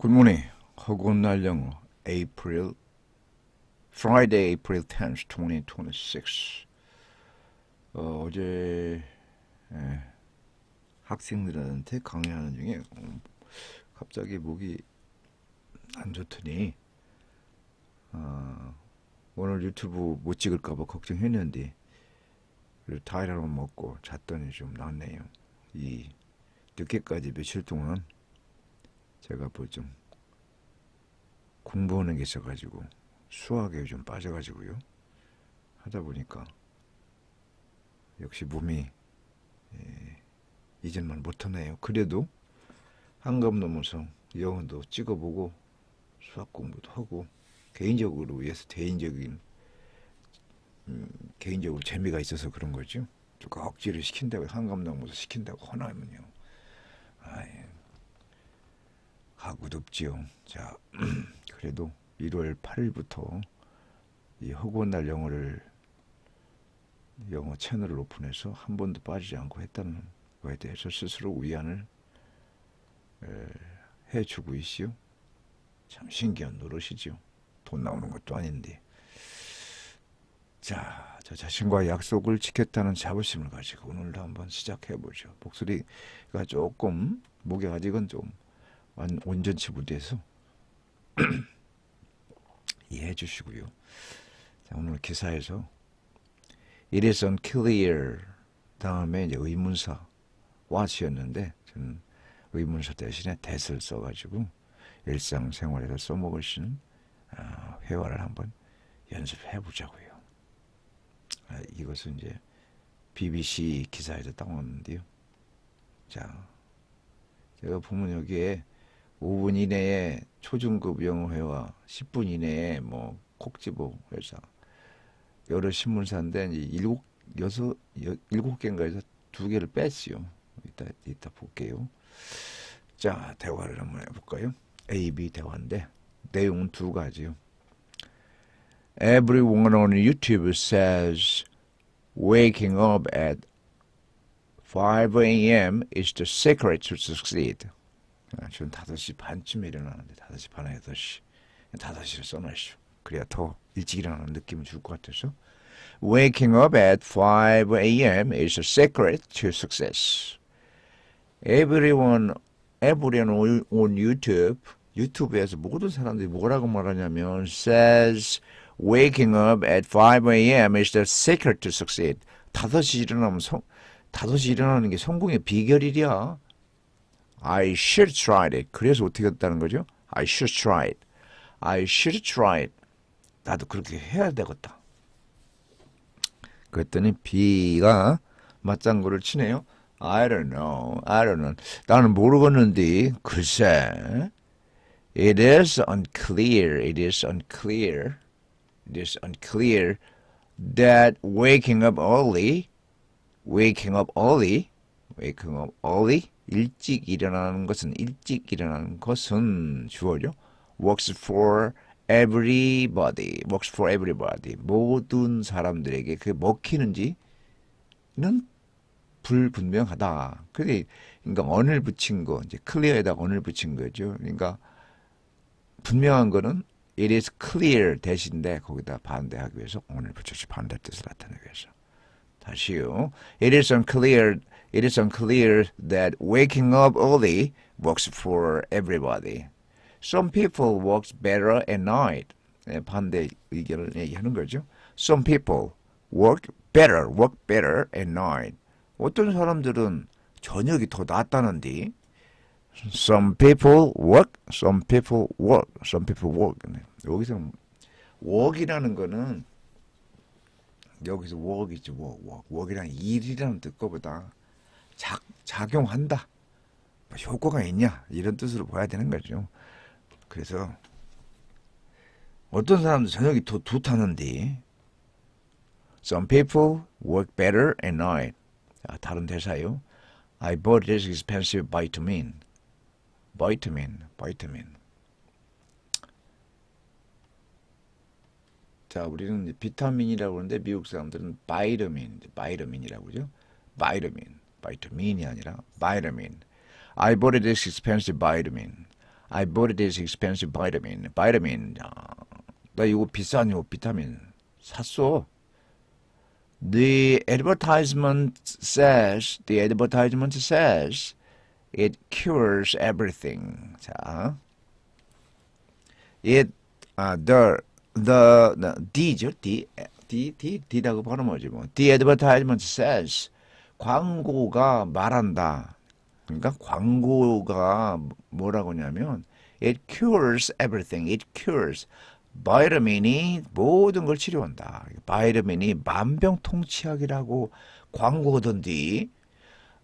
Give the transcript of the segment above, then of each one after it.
굿모닝. 허구한 날 영어 Friday, April 10th, 2026. 어제 학생들한테 강의하는 중에 갑자기 목이 안 좋더니 오늘 유튜브 못 찍을까봐 걱정했는데 타이레놀 먹고 잤더니 좀 낫네요. 이 늦게까지 며칠 동안 제가 뭐 좀 공부하는 게 있어가지고 수학에 좀 빠져가지고요. 하다 보니까 역시 몸이 이젠만 못하네요. 그래도 한급 넘어서 영어도 찍어보고 수학 공부도 하고 개인적으로 위해서 개인적으로 재미가 있어서 그런 거죠. 누가 억지를 시킨다고 한급 넘어서 시킨다고 허나면요. 하고도 없지요. 자, 그래도 1월 8일부터 이 허구한 날 영어 채널을 오픈해서 한 번도 빠지지 않고 했다는 거에 대해서 스스로 위안을 해주고 있지요. 참 신기한 노릇이지요. 돈 나오는 것도 아닌데. 자, 저 자신과의 약속을 지켰다는 자부심을 가지고 오늘도 한번 시작해보죠. 목소리가 조금, 목이 아직은 좀 온전치 못해서 이해해 주시고요. 자, 오늘 기사에서 It is unclear 다음에 이제 의문사 what이었는데 저는 의문사 대신에 that을 써가지고 일상생활에서 써먹을 수 있는 회화를 한번 연습해 보자고요. 이것은 이제 BBC 기사에서 따왔는데요. 자, 제가 보면 여기에 5분 이내에 초중급 영어 회화, 10분 이내에 뭐 콕 집어 회사, 여러 신문사인데 이제 7개인가에서 2개를 뺐어요. 이따 볼게요. 자, 대화를 한번 해볼까요? A, B 대화인데 내용은 2가지요. Everyone on YouTube says waking up at 5 a.m. is the secret to succeed. 저는 5시 반쯤에 일어나는데 5시 반에 8시 5시를 써놓으시오. 그래야 더 일찍 일어나는 느낌을 줄 것 같아서 Waking up at 5 a.m. is the secret to success. Everyone on YouTube, 유튜브에서 모든 사람들이 뭐라고 말하냐면 says waking up at 5 a.m. is the secret to succeed. 5시 일어나는 게 성공의 비결이랴. I should try it. 그래서 어떻게 했다는 거죠? I should try it. I should try it. 나도 그렇게 해야 되겠다. 그랬더니 B가 맞장구를 치네요. I don't know. 나는 모르겠는데 글쎄. It is unclear that waking up early 일찍 일어나는 것은 주어죠. works for everybody. 모든 사람들에게 그게 먹히는지는 불분명하다. 그러니까 on을 붙인 거, 이제 clear에다가 on을 붙인 거죠. 그러니까 분명한 거는 it is clear 대신데 거기다 반대하기 위해서 on을 붙여서 반대 뜻을 나타내기 위해서. 다시요. It is unclear that waking up early works for everybody. Some people work better at night. 반대 의견을 얘기하는 거죠. Some people work better at night. 어떤 사람들은 저녁이 더 낫다는데. Some people work. 여기서 work이라는 거는 여기서 work이죠. work이란 일이라는 뜻보다 작용한다. 효과가 있냐 이런 뜻으로 봐야 되는 거죠. 그래서 어떤 사람들 저녁이 더 좋다는데 Some people work better at night. 다른 대사요. I bought this expensive vitamin. 자, 우리는 비타민이라고 하는데 미국 사람들은 바이타민이라고 그러죠. 바이타민이 아니라 vitamin. I bought this expensive vitamin. I bought this expensive vitamin. vitamin. 나 이거 비싼 요 비타민 샀어. The advertisement says it cures everything. 자, it D죠. D라고 발음하지 뭐. The advertisement says 광고가 말한다. 그러니까 광고가 뭐라고 하냐면 it cures everything. it cures. 바이러민이 모든 걸 치료한다. 바이러민이 만병통치약이라고 광고던디.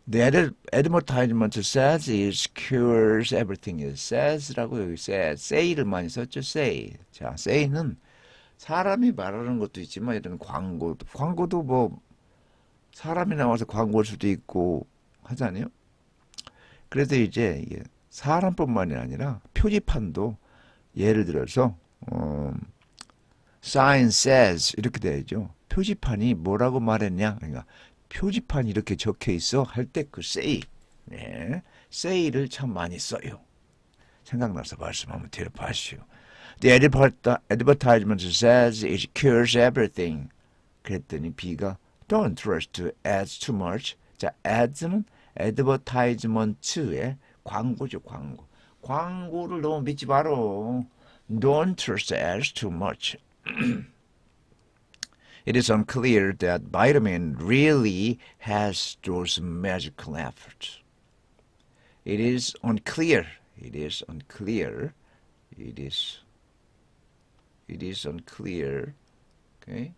The advertisement says it cures everything. says라고 여기 say를 많이 썼죠. say. 자, say는 사람이 말하는 것도 있지만 이런 광고도 뭐 사람이 나와서 광고할 수도 있고 하잖아요. 그래서 이제 이게 사람뿐만이 아니라 표지판도 예를 들어서 sign says 이렇게 돼야죠. 표지판이 뭐라고 말했냐? 그러니까 표지판이 이렇게 적혀 있어 할 때 그 say, 네, say를 참 많이 써요. 생각나서 말씀 한번 드려봐시오. The advertisement says it cures everything. 그랬더니 B가 don't trust ads too much. 자, ads는 advertisement의 광고죠, 광고. 광고를 너무 믿지 마라. Don't trust ads too much. It is unclear that vitamin really has those magical efforts. It is unclear. It is unclear. Okay.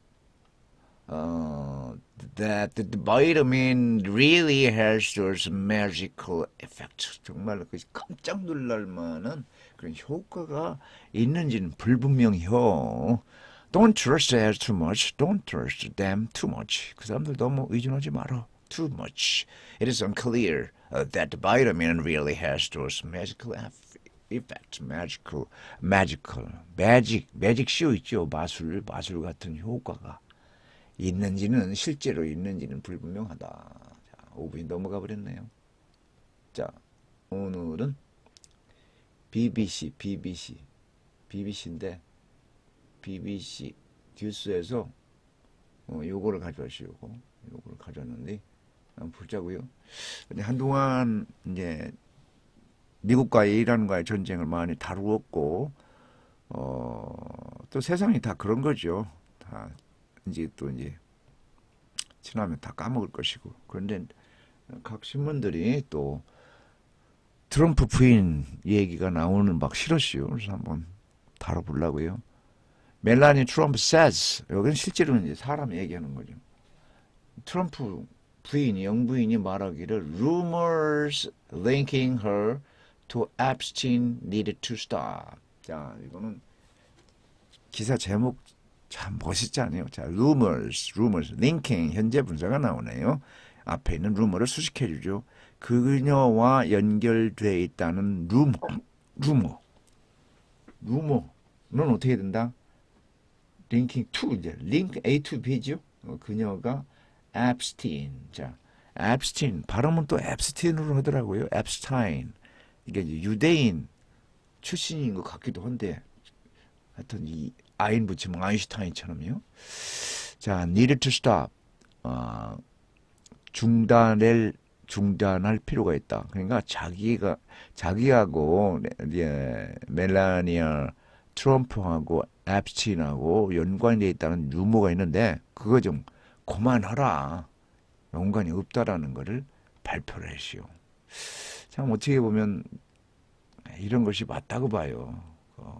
That the vitamin really has those magical effects. 정말 깜짝 놀랄 만한 그런 효과가 있는지는 불분명해요. Don't trust them too much. Don't trust them too much. 그 사람들 너무 의존하지 마라. Too much. It is unclear that the vitamin really has those magical effects. magic 쇼 있죠. 마술 같은 효과가 있는지는 실제로 있는지는 불분명하다. 자, 5분이 넘어가 버렸네요. 자, 오늘은 BBC인데 BBC 뉴스에서 요거를 가져왔시고 요거를 가져왔는데 한번 보자고요. 근데 한동안 이제 미국과의 이란과의 전쟁을 많이 다루었고 또 세상이 다 그런 거죠. 다 이제 지나면 다 까먹을 것이고. 그런데 각 신문들이 또 트럼프 부인 얘기가 나오는 막 싫었어요. 그래서 한번 다뤄보려고요. 멜라니 트럼프 says, 여기는 실제로는 이제 사람 얘기하는 거죠. 트럼프 부인이, 영부인이 말하기를 rumors linking her to Epstein needed to stop. 자, 이거는 기사 제목 참 멋있지 않아요? 자, rumors, linking, 현재 분사가 나오네요. 앞에 있는 rumor를 수식해주죠. 그녀와 연결되어 있다는 루머는 어떻게 된다? linking to, 이제 link A to B죠. 그녀가 Epstein. 자, Epstein 발음은 또 앱스틴으로 하더라고요. 앱스타인. 이게 이제 유대인 출신인 것 같기도 한데, 하여튼 이 아인 붙이면 아인슈타인처럼요. 자, needed to stop. 중단할 필요가 있다. 그러니까 자기하고 멜라니아 트럼프하고 앱스틴하고 연관이 되어 있다는 루머가 있는데 그거 좀 그만하라. 연관이 없다라는 것을 발표를 했어요. 참 어떻게 보면 이런 것이 맞다고 봐요.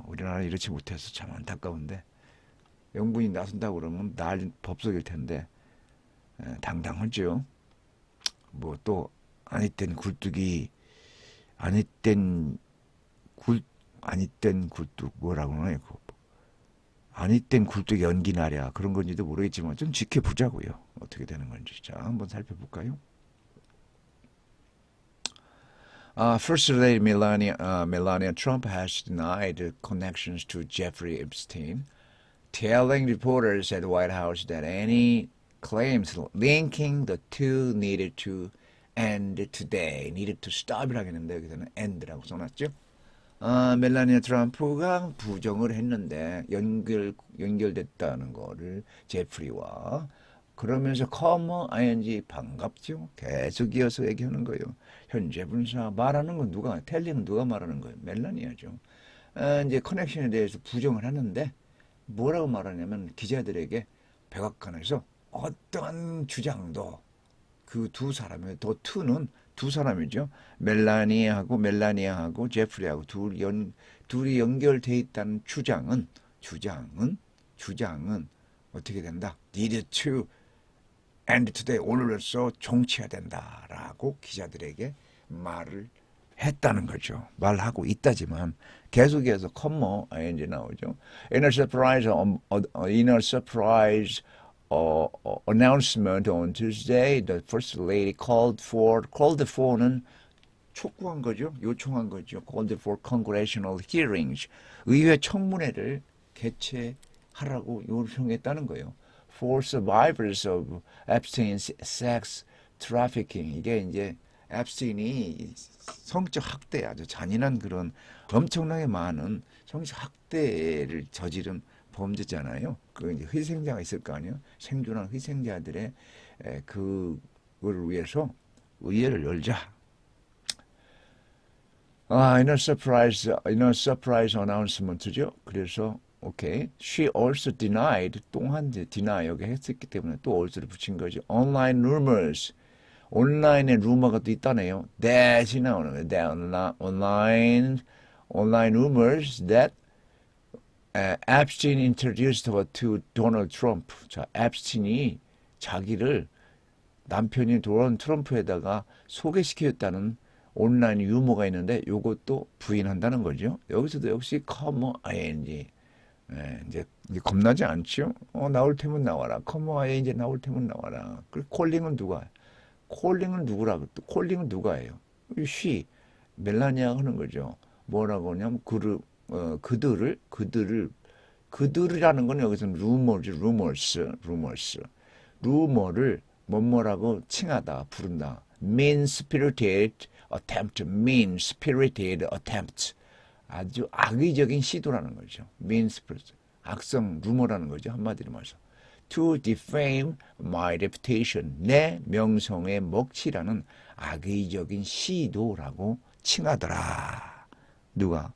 우리나라 이렇지 못해서 참 안타까운데 영분이 나선다고 그러면 법석일 텐데 당당하죠. 뭐 또 아니땐 굴뚝 뭐라고 하나요? 아니땐 굴뚝 연기 나랴 그런 건지도 모르겠지만 좀 지켜보자고요. 어떻게 되는 건지. 자, 한번 살펴볼까요? First Lady Melania Trump has denied connections to Jeffrey Epstein, telling reporters at the White House that any claims linking the two needed to end today. needed to stop이라고 했는데 여기서는 end라고 써놨죠. 멜라니아 트럼프가 부정을 했는데 연결됐다는 거를 제프리와 그러면서 커머 ing 반갑죠. 계속 이어서 얘기하는 거예요. 현재 분사 말하는 건 누가 텔링은 누가 말하는 거예요. 멜라니아죠. 이제 커넥션에 대해서 부정을 하는데 뭐라고 말하냐면 기자들에게 백악관에서 어떠한 주장도 그 두 사람의 더 투는 두 사람이죠. 멜라니아하고 제프리하고 둘이 연결돼 있다는 주장은 어떻게 된다? Needed to end today 오늘로써 종치해야 된다라고 기자들에게 말을 했다는 거죠. 말하고 있다지만 계속해서 컴머 ing 나오죠. In a surprise announcement on Tuesday, the First Lady called for는 촉구한 거죠. 요청한 거죠. called for congressional hearings. 의회 청문회를 개최하라고 요청했다는 거예요. For survivors of Epstein's sex trafficking. 이게 이제 앱스틴이 성적 학대 아주 잔인한 그런 엄청나게 많은 성적 학대를 저지른 범죄잖아요. 그 이제 희생자가 있을 거 아니에요. 생존한 희생자들의 그걸 위해서 의회를 열자. in a surprise announcement죠. 그래서 오케이. She also denied 또한 deny 여기 했었기 때문에 또 also를 붙인 거죠. Online rumors. 온라인에 루머가 또 있다네요. that이 나오는 거예요. Online rumors that Epstein introduced her to Donald Trump. 자, 앱스틴이 자기를 남편인 도널드 트럼프에다가 소개시켰다는 온라인 유머가 있는데 요것도 부인한다는 거죠. 여기서도 역시 come ing. 이제 겁나지 않죠? 나올 테면 나와라. come ing 나올 테면 나와라. 그리고 콜링은 누가? 콜링은 누가 해요? she, 멜라니아가 하는 거죠. 뭐라고 하냐면 그들이라는 건 여기서는 루머를 뭐뭐라고 칭하다, 부른다. mean-spirited attempt. 아주 악의적인 시도라는 거죠. mean-spirited. 악성 루머라는 거죠. 한마디로 말해서. to defame my reputation. 내 명성에 먹칠하는 악의적인 시도라고 칭하더라. 누가?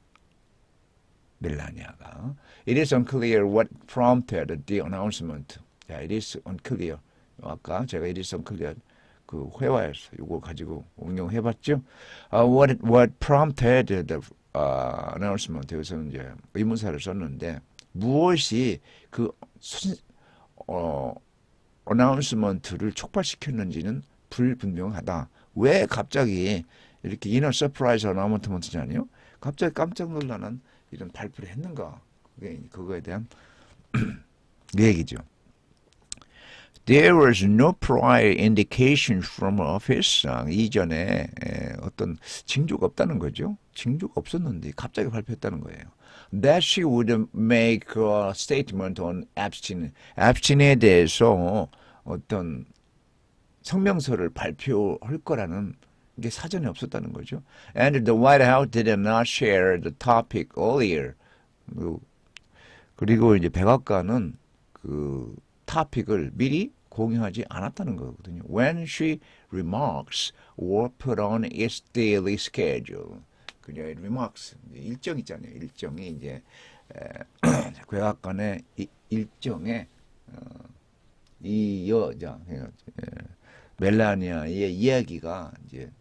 멜라니아가. It is unclear what prompted the announcement. 자, it is unclear. 아까 제가 it is unclear 그 회화에서 이거 가지고 응용해봤죠. What prompted the announcement. 여기서는 이제 의문사를 썼는데 무엇이 그 어나운스먼트를 촉발시켰는지는 불분명하다. 왜 갑자기 이렇게 이너 서프라이즈 어나운스먼트잖아요. 갑자기 깜짝 놀라는 이런 발표를 했는가? 그거에 대한 얘기죠. There was no prior indication from office. 이전에 어떤 징조가 없다는 거죠. 징조가 없었는데 갑자기 발표했다는 거예요. That she would make a statement on Epstein. 앱스틴에 대해서 어떤 성명서를 발표할 거라는 게 사전에 없었다는 거죠. And the White House did not share the topic earlier. 그리고 이제 백악관은 그 토픽을 미리 공유하지 않았다는 거거든요. When she remarks were put on its daily schedule. 그녀의 remarks 일정 있잖아요. 일정이 이제 백악관의 일정에 이 여자 멜라니아의 이야기가 이제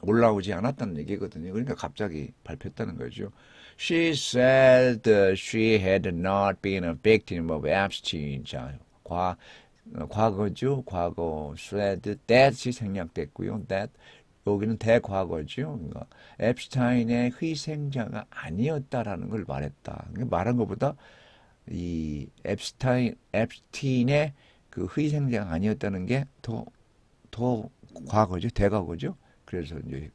올라오지 않았다는 얘기거든요. 그러니까 갑자기 발표했다는 거죠. She said she had not been a victim of Epstein. 자, 과거죠. 과거 said that이 생략됐고요. that 여기는 대과거죠. 그러니까 앱스타인의 희생자가 아니었다라는 걸 말했다. 말한 것보다 이 앱스틴의 그 희생자가 아니었다는 게 더 과거죠. 대과거죠. 그래서 이제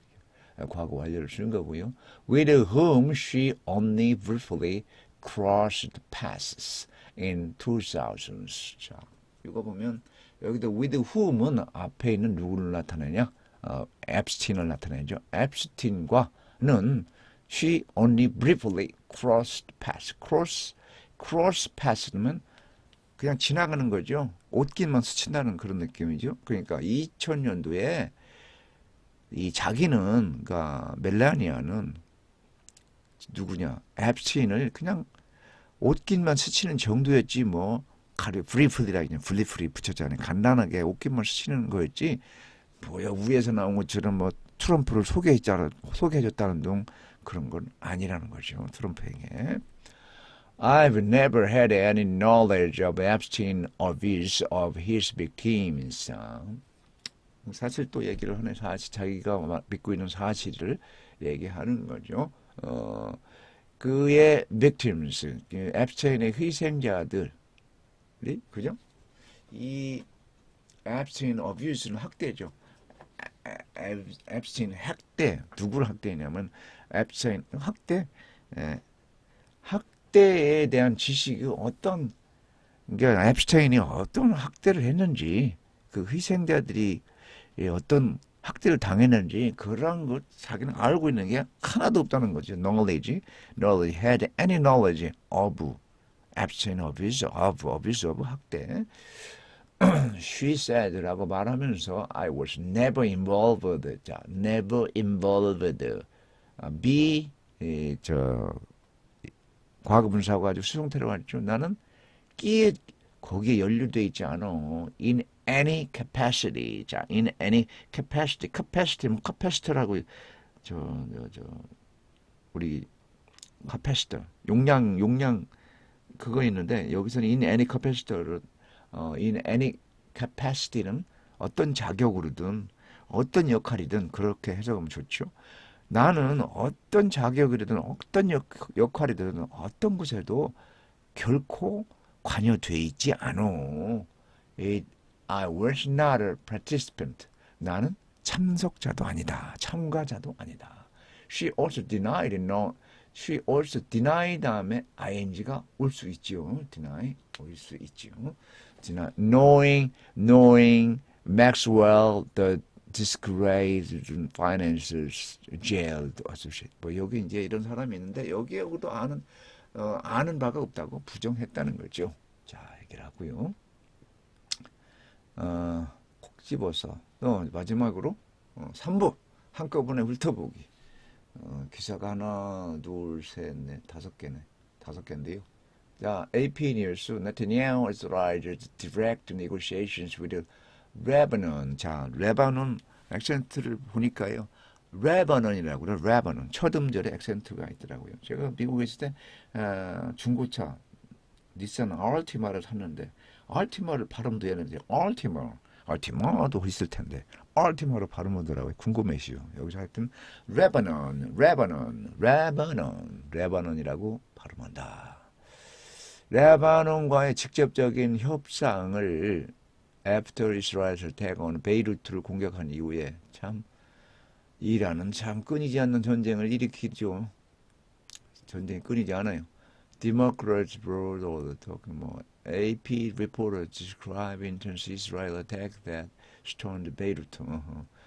과거 완료를 쓰는 거고요. With whom she only briefly crossed paths in 2000s. 자, 이거 보면 여기도 with whom은 앞에 있는 누구를 나타내냐? 앱스틴을 나타내죠. 앱스틴과 she only briefly crossed paths. cross path면 그냥 지나가는 거죠. 옷길만 스친다는 그런 느낌이죠. 그러니까 2000년도에 이 자기는, 그러니까 멜라니아는 누구냐, 앱스틴을 그냥 옷깃만 스치는 정도였지 뭐 가리 브리플리라 그냥 블리플리 붙였잖아요. 간단하게 옷깃만 스치는 거였지 뭐야 위에서 나온 것처럼 뭐 트럼프를 소개해줬다는 둥 그런 건 아니라는 거죠. 트럼프에게. I've never had any knowledge of Epstein or of his victims. 사실 또 얘기를 하네. 사실 자기가 믿고 있는 사실을 얘기하는 거죠. 그의 victims, 앱스타인의 희생자들이, 그죠? 이 앱스타인 어뷰스는 학대죠. 앱스타인 학대, 누구를 학대냐면 앱스타인 학대, 학대에 대한 지식이 어떤, 그러니까 앱스타인이 어떤 학대를 했는지, 그 희생자들이 어떤 학대를 당했는지 그런 것 자기는 알고 있는 게 하나도 없다는 거죠. knowledge had any knowledge of Epstein abuse of 학대. She said라고 말하면서 I was never involved. 자, never involved. be 과거분사하고 가지고 수동태로 했죠. 나는 거기에 연루돼 있지 않아. in any capacity. 자, in any capacity. capacity는 capacitor라고 우리 capacitor 용량 그거 있는데 여기서는 in any capacitor를 in any capacity는 어떤 자격으로든 어떤 역할이든 그렇게 해석하면 좋죠. 나는 어떤 자격이든 어떤 역할이든 어떤 곳에도 결코 관여돼 있지 않어. I was not a participant. 나는 참석자도 아니다. 참가자도 아니다. She also denied 다음에 ing가 올 수 있죠. deny 올 수 있죠. deny knowing Maxwell the disgraced financiers jailed associate. 뭐 여기 이제 이런 사람이 있는데 여기하고도 아는 바가 없다고 부정했다는 거죠. 자, 얘기를 하고요. 콕 집어서 마지막으로 3부 한꺼번에 훑어보기. 기사가 하나, 둘, 셋, 넷, 5개네. 5개인데요. 자, AP 뉴스, Netanyahu authorized direct negotiations with Lebanon. 자, 레바논 액센트를 보니까요. 레바논이라고 그래요. 레바논. 첫 음절에 액센트가 있더라고요. 제가 미국에 있을 때 중고차 닛산 알티마를 샀는데 알티마를 발음도 했는데 알티마도 있을 텐데 알티마로 발음하더라고요. 궁금해시요. 여기서 하여튼 레바논이라고 발음한다. 레바논과의 직접적인 협상을 after Israel's attack on 베이루트를 공격한 이후에 참 이란은 참 끊이지 않는 전쟁을 일으키죠. 전쟁이 끊이지 않아요. Democrats brought all the talk. 뭐 AP reporters describe intense Israel attack that stormed Beirut.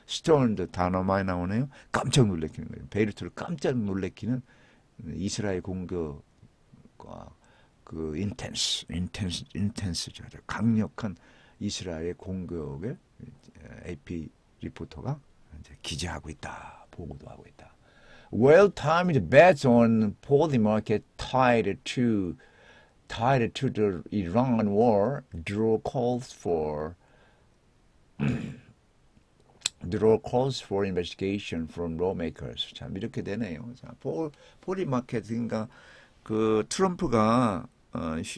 stormed 단어 많이 나오네요. 깜짝 놀래키는 거예요. 베이루트를 깜짝 놀래키는 이스라엘 공격과 그 intense죠. 강력한 이스라엘 공격을 AP 리포터가 이제 기재하고 있다. 보고도 하고 있다. Well-timed bets on poly market tied to the Iran war draw calls for investigation from lawmakers. 참 이렇게 되네요. 자, 포리 마켓인가 그 트럼프가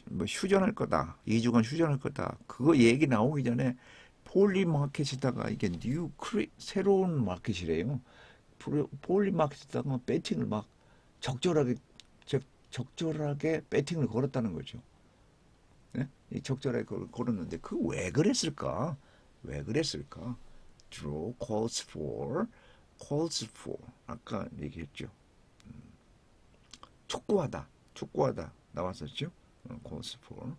뭐 휴전할 거다. 2주간 휴전할 거다. 그거 얘기 나오기 전에 폴리 마켓에다가 이게 새로운 마켓이래요. 폴리 마켓에다가 배팅을 막 적절하게 배팅을 걸었다는 거죠. 네? 적절하게 걸었는데 그 왜 그랬을까? Draw calls for 아까 얘기했죠. 촉구하다 나왔었죠. calls for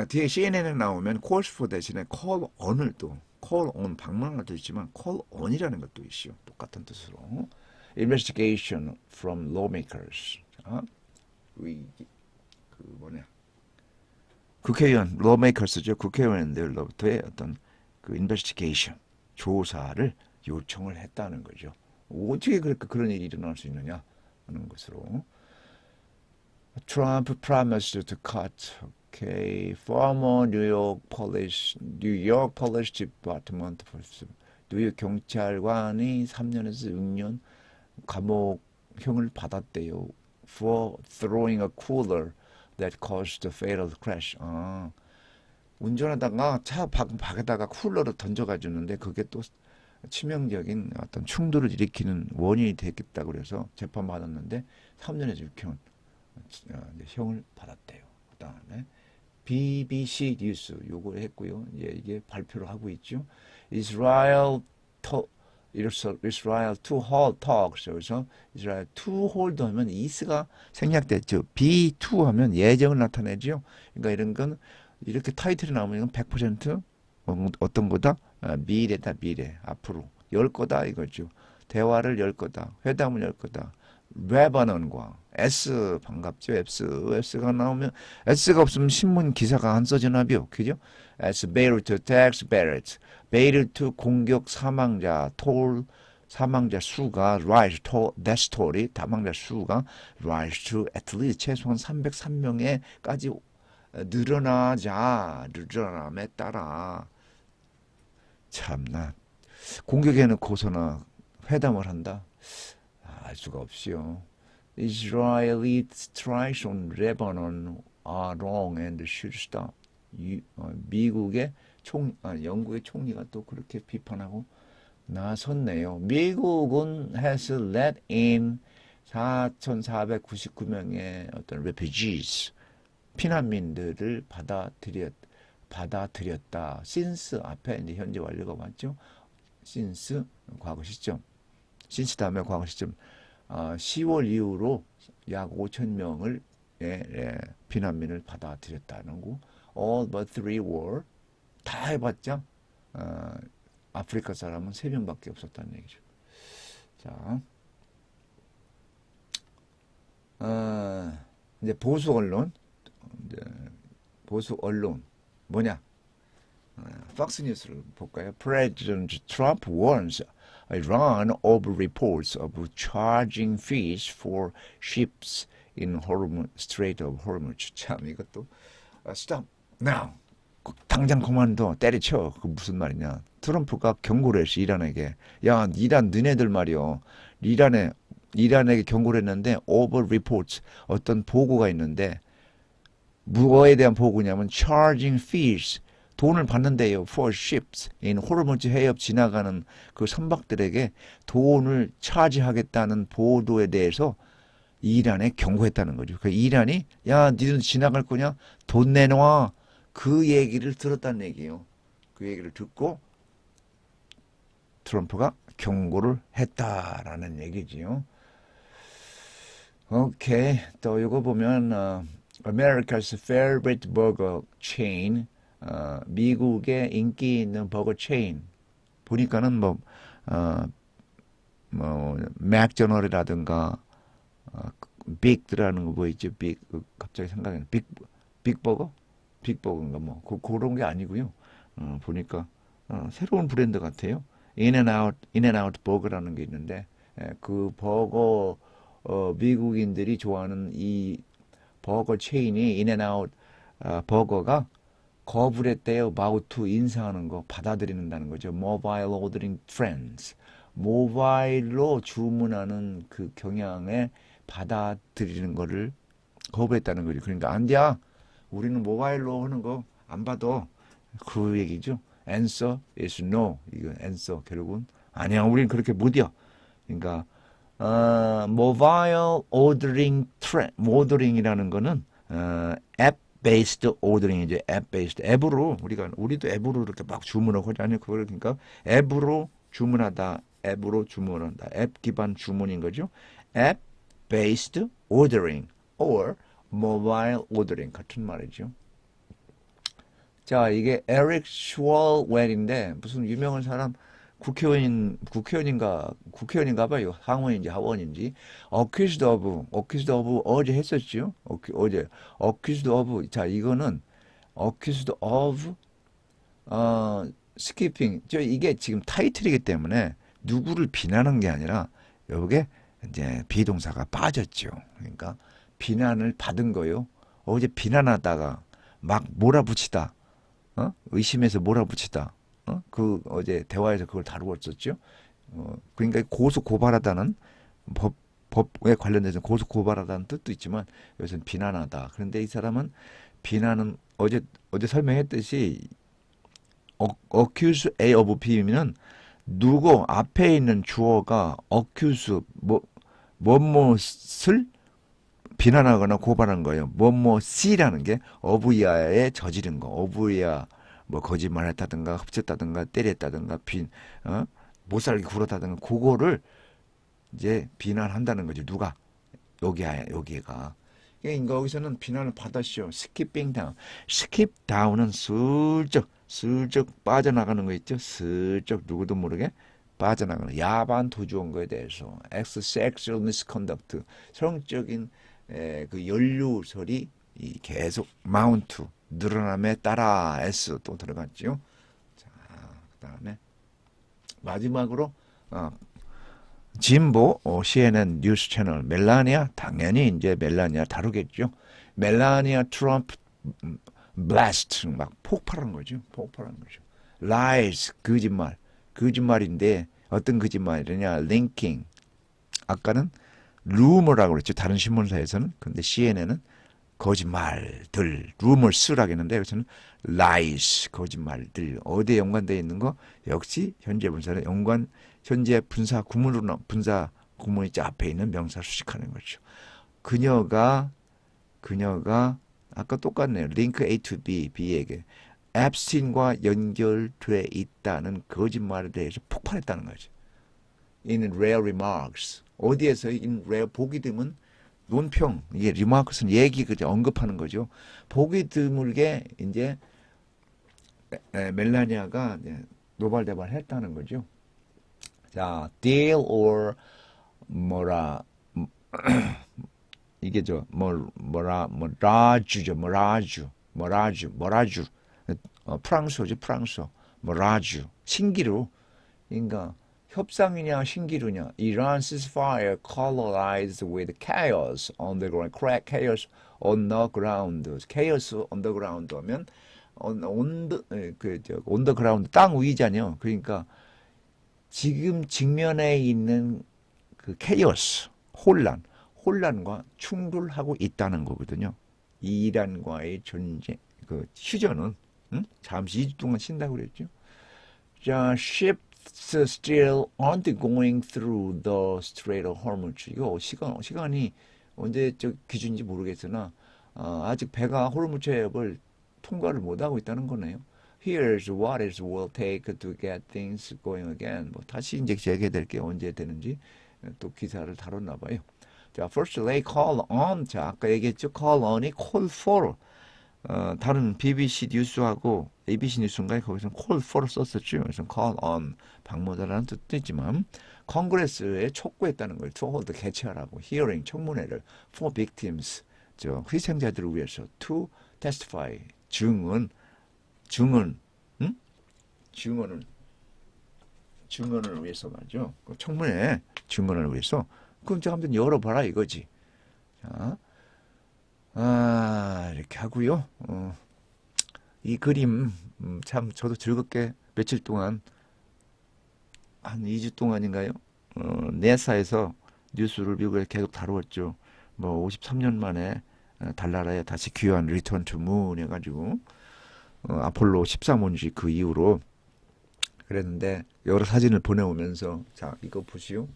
뒤에 CNN에 나오면 calls for 대신에 call on을 또 call on 방문할 도 있지만 call on이라는 것도 있죠. 똑같은 뜻으로 investigation from lawmakers. 뭐냐. 국회의원, lawmakers죠. 국회의원들로부터의 어떤 그 investigation, 조사를 요청을 했다는 거죠. 어떻게 그런 일이 일어날 수 있느냐 하는 것으로. Trump promised to cut. Okay, former New York Police Department, 뉴욕 경찰관이 3년에서 6년 감옥형을 받았대요. For throwing a cooler that caused a fatal crash. 운전하다가 차 밖에다가 쿨러를 던져가주는데 그게 또 치명적인 어떤 충돌을 일으키는 원인이 되겠다고 그래서 재판받았는데 3년에서 6년 형을 받았대요. 그 다음에 BBC 뉴스 요걸 했고요. 이게 발표를 하고 있죠. Israel to hold talks. 그래서 Israel to hold 하면 is가 생략됐죠. be to 하면 예정을 나타내죠. 그러니까 이런 건 이렇게 타이틀이 나오면 100% 어떤 거다? 미래다, 미래. 앞으로 열 거다 이거죠. 대화를 열 거다. 회담을 열 거다. 레바논과 S 반갑죠. S가 나오면 S가 없으면 신문 기사가 안 써지나요? 그죠? S 베이루트 attacks 베이루트 공격 사망자 사망자 수가 rise to that story 사망자 수가 rise to at least 최소한 303명에까지 늘어남에 따라 참나 공격해 놓고서나 회담을 한다. 알 수가 없지요. Israeli strikes on Lebanon are wrong and should stop. 미국의 영국의 총리가 또 그렇게 비판하고 나섰네요. 미국은 has let in 4,499명의 어떤 refugees, 피난민들을 받아들였다. since 앞에 이제 현재 완료가 맞죠? since 과거 시점. since 다음에 과거 시점. 10월 이후로 약 5,000명을 피난민을 받아들였다는 거. All but 3 were 다 해봤자 아프리카 사람은 3명밖에 없었다는 얘기죠. 자, 이제 보수 언론 뭐냐? 팍스 뉴스를 볼까요? President Trump warns Iran of reports of charging fees for ships in Strait of Hormuz. 참 이것도 stop now. 당장 그만둬 때려쳐. 그 무슨 말이냐? 트럼프가 경고를 했어 이란에게. 야 이란 너네들 말이요. 이란에게 경고를 했는데 over reports 어떤 보고가 있는데 무엇에 대한 보고냐면 charging fees 돈을 받는데요. for ships in 호르무즈 해협 지나가는 그 선박들에게 돈을 차지하겠다는 보도에 대해서 이란에 경고했다는 거죠. 그 이란이 야 니들 지나갈 거냐? 돈 내놔. 그 얘기를 들었다는 얘기예요. 그 얘기를 듣고 트럼프가 경고를 했다라는 얘기지요. 오케이. 또 이거 보면 America's favorite burger chain 미국의 인기 있는 버거 체인 보니까는 맥저널이라든가 빅드라는 거 보이죠? 빅 갑자기 생각이 나. 빅버거? 빅버거인가 그런 게 아니고요. 보니까 새로운 브랜드 같아요. 인앤아웃 버거라는 게 있는데 그 버거 미국인들이 좋아하는 이 버거 체인이 인앤아웃 버거가 거부를 했대요. 마우투 인사하는 거 받아들이는다는 거죠. 모바일 오더링 트렌드. 모바일로 주문하는 그 경향에 받아들이는 거를 거부했다는 거죠. 그러니까 안 돼. 우리는 모바일로 하는 거 안 받아. 그 얘기죠. Answer is no. 이거 answer 결국은 아니야. 우리는 그렇게 못이야. 그러니까 모바일 오더링 트렌드. 오더링이라는 거는 앱 베이스드 오더링이죠. 앱 베이스드. 우리도 앱으로 이렇게 막 주문하고 하잖아요. 그걸 그러니까 앱으로 주문한다. 앱 기반 주문인 거죠. 앱 베이스드 오더링 or 모바일 오더링 같은 말이죠. 자, 이게 에릭 슈얼웰인데 무슨 유명한 사람 국회의원인가 봐요. 상원인지 하원인지. accused of 어제 했었죠. 어제 accused of 자 이거는 accused of skipping 이게 지금 타이틀이기 때문에 누구를 비난한 게 아니라 여기에 이제 비동사가 빠졌죠. 그러니까 비난을 받은 거요. 어제 비난하다가 막 몰아붙이다, 의심해서 몰아붙이다. 그 어제 대화에서 그걸 다루었었죠. 그러니까 고소 고발하다는 법에 관련돼서 고소 고발하다는 뜻도 있지만 여기서는 비난하다. 그런데 이 사람은 비난은 어제 설명했듯이 accuse A of B면 누구 앞에 있는 주어가 accuse 뭐뭇을 비난하거나 고발한 거예요. C라는 게 of야에 저지른 거. of야 뭐 거짓말했다든가 흡쳤다든가 때렸다든가 못살게 굴었다든가 그거를 이제 비난한다는 거죠. 누가 여기가 그러니까 여기서는 비난을 받았죠. 스킵 다운은 슬쩍 빠져나가는 거 있죠. 슬쩍 누구도 모르게 빠져나가는 야반 도주한 거에 대해서 sexual misconduct 성적인 그 연루설이 계속 마운트 늘어남에 따라 S 또 들어갔죠. 자, 그다음에 마지막으로 진보 CNN 뉴스 채널 멜라니아 당연히 이제 멜라니아 다루겠죠. 멜라니아 트럼프 블라스트 막 폭발한 거죠. lies 거짓말인데 어떤 거짓말이냐 링킹 아까는 루머라고 그랬죠. 다른 신문사에서는 근데 CNN은 거짓말들 루머스라고 했는데 여기서는 lies 거짓말들 어디에 연관되어 있는 거 역시 현재 분사는 현재 분사 구문이 앞에 있는 명사 수식하는 거죠. 그녀가 아까 똑같네요. 링크 A to B에게 앱스틴과 연결돼 있다는 거짓말에 대해서 폭발했다는 거죠. In rare remarks 어디에서 in rare 보기 드문 논평 이게 remarks는 얘기 그죠 언급하는 거죠. 보기 드물게 이제 멜라니아가 노발대발했다는 거죠. 자, deal or 이게 뭐라주 프랑스어죠. 뭐라주 신기루 그러니까 협상이냐 신기루냐 Iran ceasefire colonized with chaos on the ground chaos on the ground chaos on the ground 하면 on the ground 땅 위잖아요. 그러니까 지금 직면에 있는 그 케이오스 혼란과 충돌하고 있다는 거거든요. 이란과의 전쟁 그 휴전은 잠시 2주 동안 쉰다고 그랬죠. 자, ships still aren't going through the Strait of Hormuz. 이거 시간이 언제 기준인지 모르겠으나 아직 배가 호르무즈 해협을 통과를 못하고 있다는 거네요. Here's what it will take to get things going again. 뭐 다시 이제 재개될 게 언제 되는지 또 기사를 다뤘나 봐요. 자, first they call on. 자, 아까 얘기했죠. call on이 call for. 다른 BBC 뉴스하고 ABC 뉴스인가요? 거기서 call for 썼었죠. 그래서 call on 방문하라는 뜻도 있지만 컨그레스에 촉구했다는 걸 to hold 개최하라고 hearing 청문회를 for victims 저 희생자들을 위해서 to testify 증언을 위해서 말이죠. 청문회 증언을 위해서 그럼 저 한번 열어봐라 이거지. 자, 이렇게 하고요. 이 그림 참 저도 즐겁게 며칠 동안 한 2주 동안인가요? 네사에서 뉴스를 미국에 계속 다루었죠. 뭐 53년 만에 달나라에 다시 귀환 리턴 투 문 해가지고 아폴로 13호인지 그 이후로 그랬는데 여러 사진을 보내오면서 자 이걸 보시오.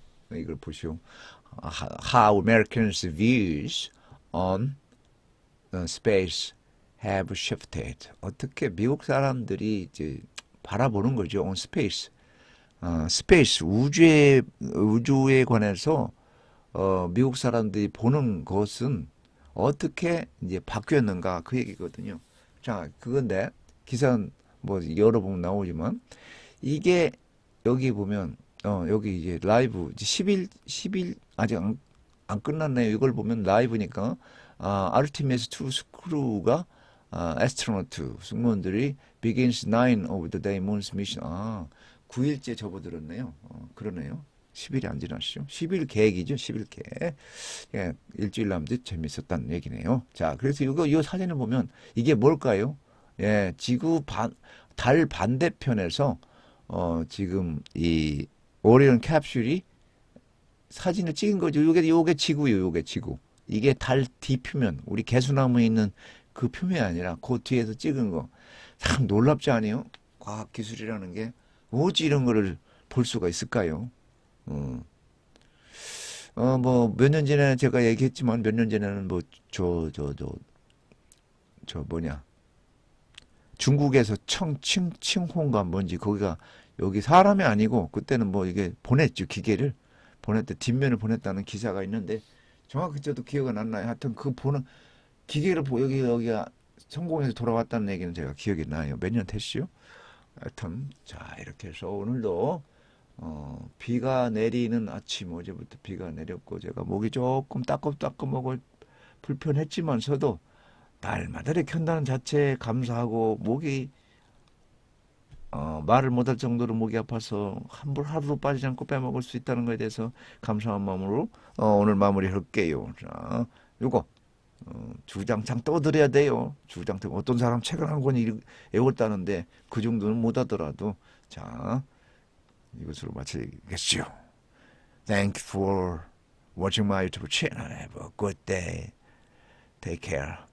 How Americans' views on space have shifted. 어떻게 미국 사람들이 이제 바라보는 거죠. on space. 스페이스 우주에 관해서 미국 사람들이 보는 것은 어떻게 이제 바뀌었는가 그 얘기거든요. 자, 그건데 기사는 뭐 여러 번 나오지만 이게 여기 보면 여기 이제 라이브 이제 10일 아직 안 끝났네요. 이걸 보면 라이브니까 아르테미스 2 스크루가 에스트로노트 승무원들이 begins 9 of the day moon's mission. 9일째 접어들었네요. 그러네요. 10일이 안 지났죠. 10일 계획이죠. 10일 계획. 예, 일주일 남짓 재밌었다는 얘기네요. 자, 그래서 이 사진을 보면 이게 뭘까요? 예, 달 반대편에서 지금 이 오리온 캡슐이 사진을 찍은 거죠. 요게 지구요, 요게 지구. 이게 달 뒤표면, 우리 개수나무에 있는 그 표면이 아니라 그 뒤에서 찍은 거. 참 놀랍지 않아요? 과학기술이라는 게 어찌 이런 거를 볼 수가 있을까요? 뭐 몇 년 전에 제가 얘기했지만 몇 년 전에는 뭐 뭐냐 중국에서 칭홍가 뭔지 거기가 여기 사람이 아니고 그때는 뭐 이게 보냈죠. 기계를 보냈대 뒷면을 보냈다는 기사가 있는데 정확히 저도 기억은 안 나요. 하여튼 그 보는 기계를 여기가 성공해서 돌아왔다는 얘기는 제가 기억이 나요. 몇 년 됐죠. 하여튼 자 이렇게 해서 오늘도 비가 내리는 아침 어제부터 비가 내렸고 제가 목이 조금 따끔따끔하고 불편했지만서도 날마다 이렇게 한다는 자체에 감사하고 목이 말을 못할 정도로 목이 아파서 하루도 빠지지 않고 빼먹을 수 있다는 것에 대해서 감사한 마음으로 오늘 마무리할게요. 자, 요거 주장창 떠들어야 돼요. 주장창 어떤 사람 책을 한 권 읽었다는데 그 정도는 못하더라도 자 이것으로 마치겠죠. Thank you for watching my YouTube channel. Have a good day. Take care.